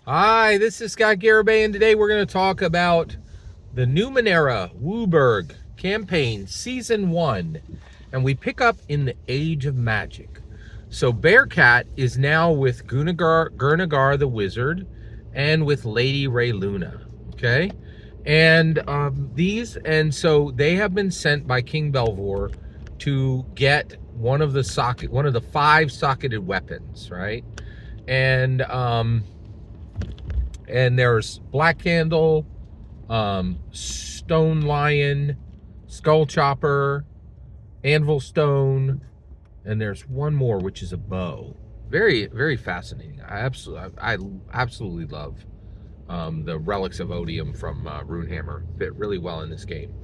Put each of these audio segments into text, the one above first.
Hi, this is Scott Garibay, and today we're going to talk about the Numenera WUBRG campaign season 1, and we pick up in the Age of Magic. So Bearcat is now with Gurnagar the Wizard and with Lady Rayluna. Okay, and so they have been sent by King Belvor to get one of the 5 socketed weapons, right? And there's Black Candle, Stone Lion, Skull Chopper, Anvil Stone, and there's one more, which is a bow. Very, very fascinating. I absolutely love the Relics of Odium from Runehammer. Fit really well in this game.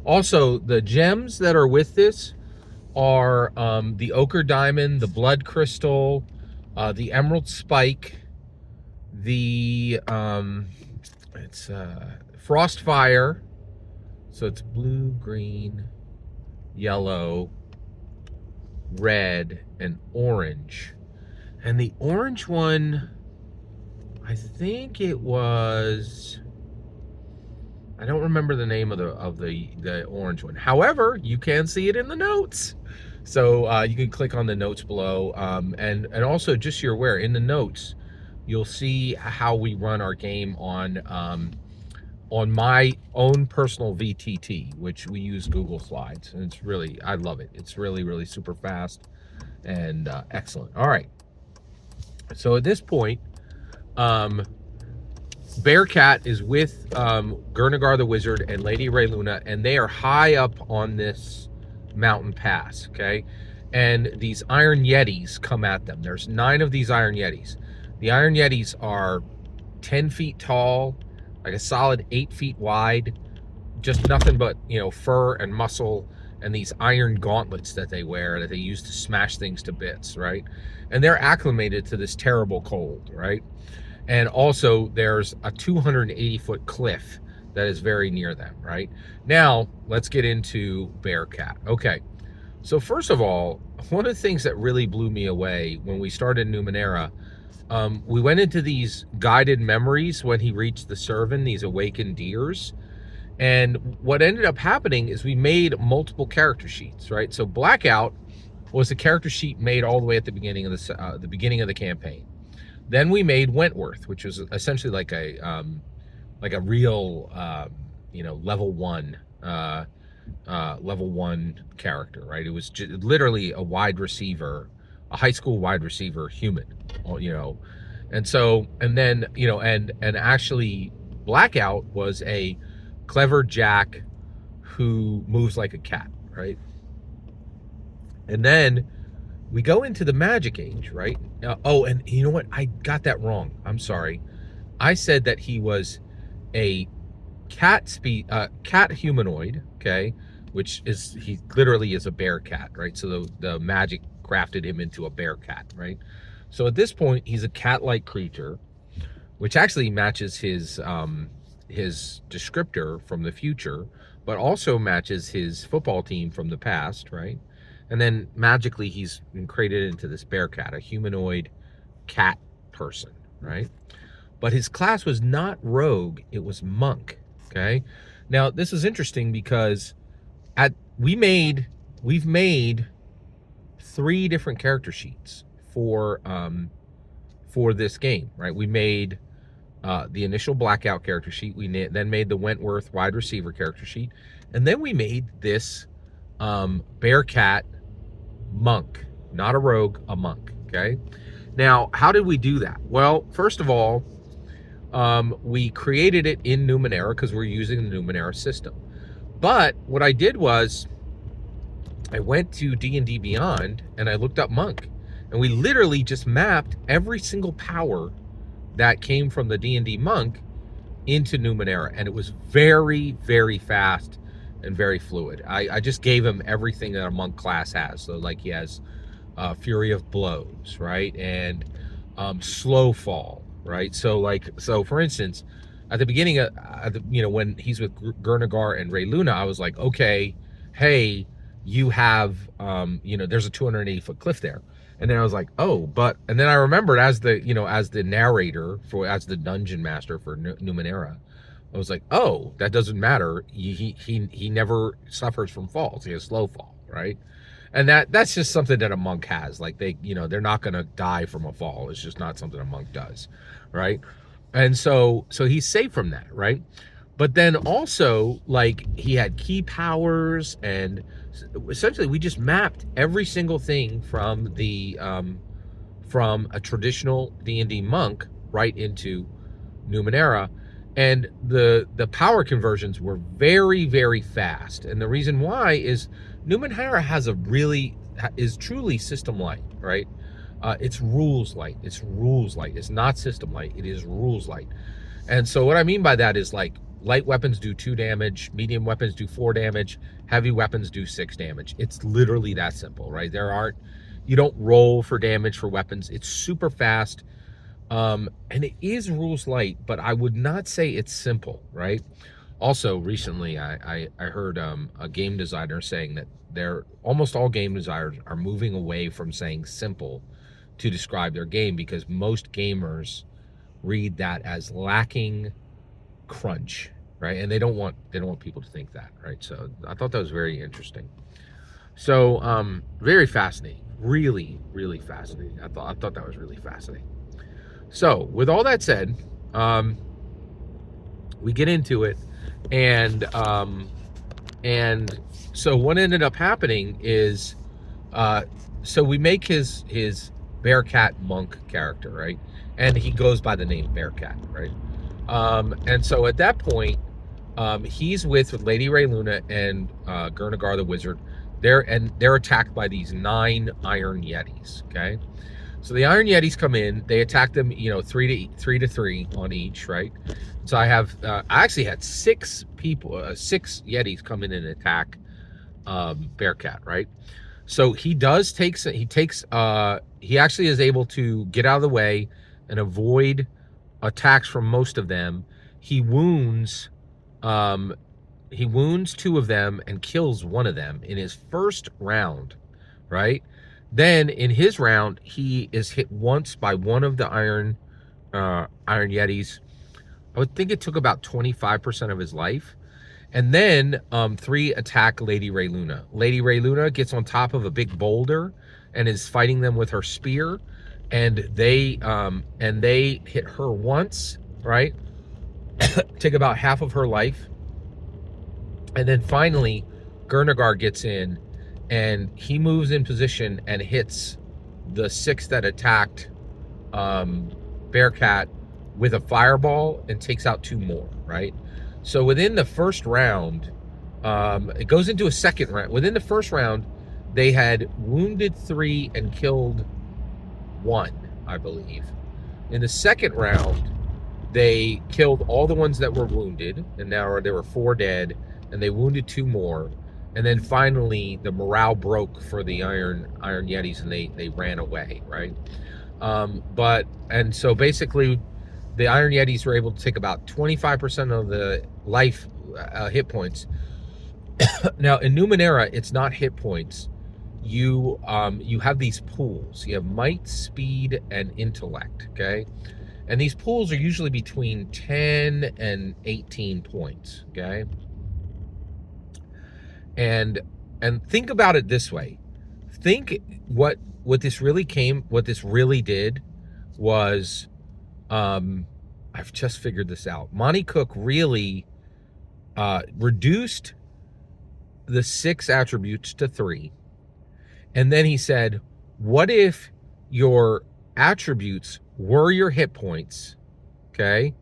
Also, the gems that are with this are the Ochre Diamond, the Blood Crystal, the Emerald Spike, the it's Frost Fire, so it's blue, green, yellow, red, and orange. And the orange one, I think it was, I don't remember the name of the orange one. However, you can see it in the notes. So you can click on the notes below, and also, just so you're aware, in the notes you'll see how we run our game on my own personal VTT, which we use Google Slides, and it's really, I love it. It's really, really super fast and excellent. All right, so at this point, Bearcat is with Gurnagar the Wizard and Lady Rayluna, and they are high up on this mountain pass, okay? And these Iron Yetis come at them. There's 9 of these Iron Yetis. The Iron Yetis are 10 feet tall, like a solid 8 feet wide, just nothing but, fur and muscle, and these iron gauntlets that they wear that they use to smash things to bits, right? And they're acclimated to this terrible cold, right? And also, there's a 280-foot cliff that is very near them, right? Now, let's get into Bearcat. Okay, so first of all, one of the things that really blew me away when we started Numenera, we went into these guided memories when he reached the Servan, these awakened deers. And what ended up happening is we made multiple character sheets, right? So Blackout was a character sheet made all the way at the beginning of the campaign. Then we made Wentworth, which was essentially like a real level 1 character, right? It was literally a wide receiver, a high school wide receiver human, and actually Blackout was a clever jack who moves like a cat, right? And then we go into the Magic Age, right? And you know what? I got that wrong. I'm sorry. I said that he was a cat humanoid, okay? Which is, he literally is a bear cat, right? So the magic crafted him into a bear cat, right? So at this point, he's a cat-like creature, which actually matches his descriptor from the future, but also matches his football team from the past, right? And then magically, he's been created into this bear cat, a humanoid cat person, right? But his class was not rogue, it was monk, okay? Now, this is interesting because we've made 3 different character sheets for this game, right? We made the initial Blackout character sheet. We then made the Wentworth wide receiver character sheet, and then we made this Bearcat monk, not a rogue, a monk. Okay, now how did we do that? Well, first of all, we created it in Numenera because we're using the Numenera system. But what I did was I went to D&D Beyond and I looked up monk, and we literally just mapped every single power that came from the D&D monk into Numenera, and it was very, very fast and very fluid. I just gave him everything that a monk class has. So like he has Fury of Blows, right? And Slow Fall, right? So for instance, at the beginning of, when he's with Gurnagar and Rayluna, I was like, okay, hey, you have, there's a 280-foot cliff there. And then I was like, oh, but, and then I remembered as the, you know, as the narrator as the dungeon master for Numenera, I was like, oh, that doesn't matter. He never suffers from falls. He has slow fall, right? And that's just something that a monk has. Like they, you know, they're not going to die from a fall. It's just not something a monk does, right? And so he's safe from that, right? But then also, like, he had key powers, and essentially we just mapped every single thing from the from a traditional D&D monk right into Numenera. And the power conversions were very, very fast. And the reason why is Numenera is truly system light, right? It's rules light. It's rules light. It's not system light. It is rules light. And so what I mean by that is, like, light weapons do 2 damage, medium weapons do 4 damage, heavy weapons do 6 damage. It's literally that simple, right? You don't roll for damage for weapons. It's super fast. And it is rules light, but I would not say it's simple, right? Also, recently I heard a game designer saying that almost all game designers are moving away from saying simple to describe their game, because most gamers read that as lacking crunch, right? And they don't want people to think that, right? So I thought that was very interesting. So very fascinating, really, really fascinating. I thought that was really fascinating. So with all that said, we get into it, and so what ended up happening is, so we make his Bearcat monk character, right? And he goes by the name Bearcat, right? And so at that point, he's with Lady Rayluna and Gurnagar the wizard. They're attacked by these 9 iron yetis. Okay, so the iron yetis come in. They attack them, you know, 3 to 3 on each, right? So I actually had 6 people, 6 yetis come in and attack Bearcat, right? So he actually is able to get out of the way and avoid attacks from most of them. He wounds 2 of them and kills 1 of them in his first round, right? Then in his round, he is hit once by one of the iron yetis. I would think it took about 25% of his life. And then 3 attack Lady Rayluna. Lady Rayluna gets on top of a big boulder and is fighting them with her spear, and they hit her once, right? Take about half of her life. And then finally, Gurnagar gets in, and he moves in position and hits the 6 that attacked Bearcat with a fireball and takes out 2 more, right? So within the first round, it goes into a second round. Within the first round, they had wounded 3 and killed 1, I believe. In the second round, they killed all the ones that were wounded, and now there were 4 dead, and they wounded 2 more. And then finally, the morale broke for the iron yetis, and they ran away, right? And so basically, the iron yetis were able to take about 25% of the life hit points. Now in Numenera, it's not hit points. You have these pools. You have might, speed, and intellect. Okay, and these pools are usually between 10 and 18 points. Okay, and think about it this way. Think what this really did was, I've just figured this out. Monty Cook really reduced the 6 attributes to 3. And then he said, what if your attributes were your hit points, okay?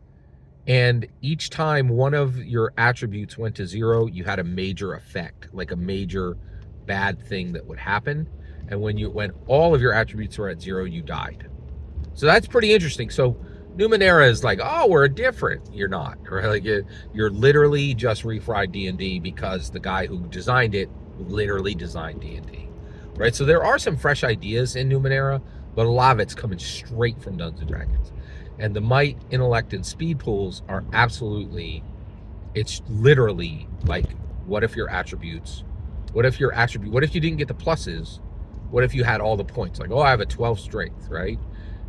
And each time one of your attributes went to 0, you had a major effect, like a major bad thing that would happen. And when all of your attributes were at 0, you died. So that's pretty interesting. So Numenera is like, oh, we're different. You're not, right? Like you're literally just refried D&D because the guy who designed it literally designed D&D, right? So there are some fresh ideas in Numenera, but a lot of it's coming straight from Dungeons and Dragons. And the might, intellect, and speed pools are absolutely, it's literally like, what if you didn't get the pluses, What if you had all the points? Like, oh, I have a 12 strength, right?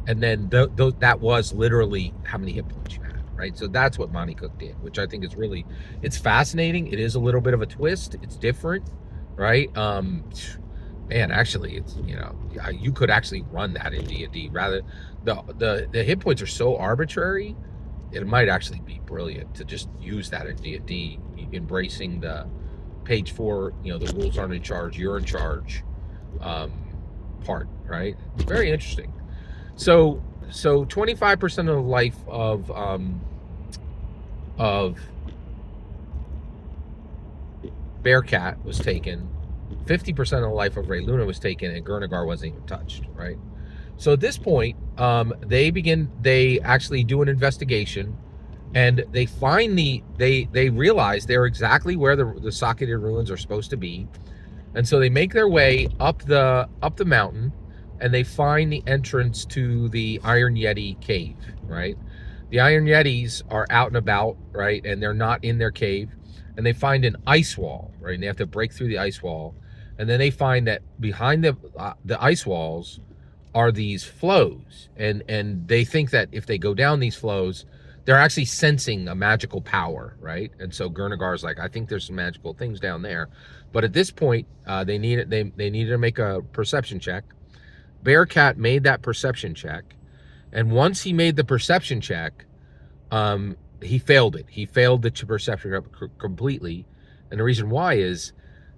And then that was literally how many hit points you had, right? So that's what Monty Cook did, which I think is really, it's fascinating. It is a little bit of a twist. It's different, right? Man, actually, it's, you know, you could actually run that in D&D rather. The hit points are so arbitrary. It might actually be brilliant to just use that in D&D, embracing the page 4, you know, the rules aren't in charge, you're in charge part, right? Very interesting. So 25% of the life of Bearcat was taken, 50% of the life of Rayluna was taken, and Gurnagar wasn't even touched, right? So at this point, they actually do an investigation, and they find they realize they're exactly where the socketed ruins are supposed to be. And so they make their way up the mountain, and they find the entrance to the Iron Yeti cave, right? The Iron Yetis are out and about, right? And they're not in their cave. And they find an ice wall, right? And they have to break through the ice wall. And then they find that behind the ice walls are these flows. And they think that if they go down these flows, they're actually sensing a magical power, right? And so Gurnagar's like, I think there's some magical things down there. But at this point, they needed to make a perception check. Bearcat made that perception check, and once he made the perception check, he failed it. He failed the perception completely, and the reason why is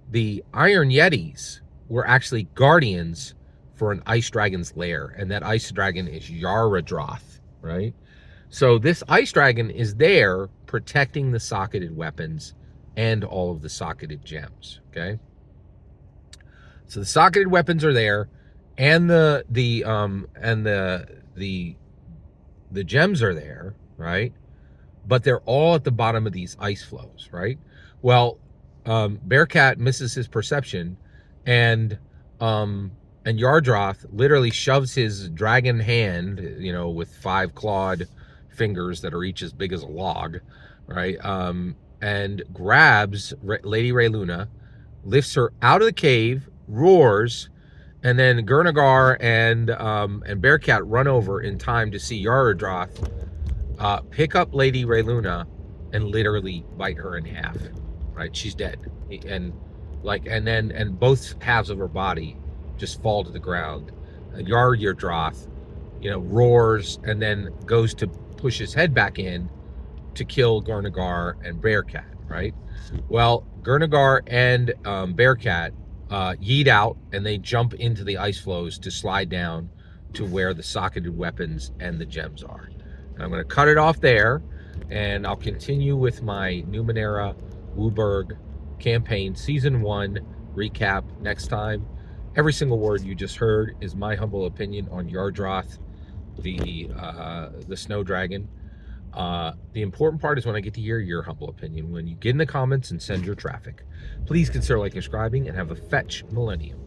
the Iron Yetis were actually guardians for an ice dragon's lair, and that ice dragon is Yaradroth, right? So this ice dragon is there protecting the socketed weapons and all of the socketed gems, okay? So the socketed weapons are there, and the gems are there, right? But they're all at the bottom of these ice flows, right? Well, Bearcat misses his perception, and Yardroth literally shoves his dragon hand, you know, with 5 clawed fingers that are each as big as a log, right? And grabs Lady Rayluna, lifts her out of the cave, roars, and then Gurnagar and Bearcat run over in time to see Yaradroth pick up Lady Rayluna and literally bite her in half. Right, she's dead, and both halves of her body just fall to the ground. Yaradroth, you know, roars and then goes to push his head back in to kill Gurnagar and Bearcat. Right. Well, Gurnagar and Bearcat yeet out, and they jump into the ice flows to slide down to where the socketed weapons and the gems are. And I'm going to cut it off there, and I'll continue with my Numenera WUBRG campaign Season 1 recap next time. Every single word you just heard is my humble opinion on Yardroth, the snow dragon. The important part is when I get to hear your humble opinion. When you get in the comments and send your traffic. Please consider like and subscribing, and have a fetch millennium.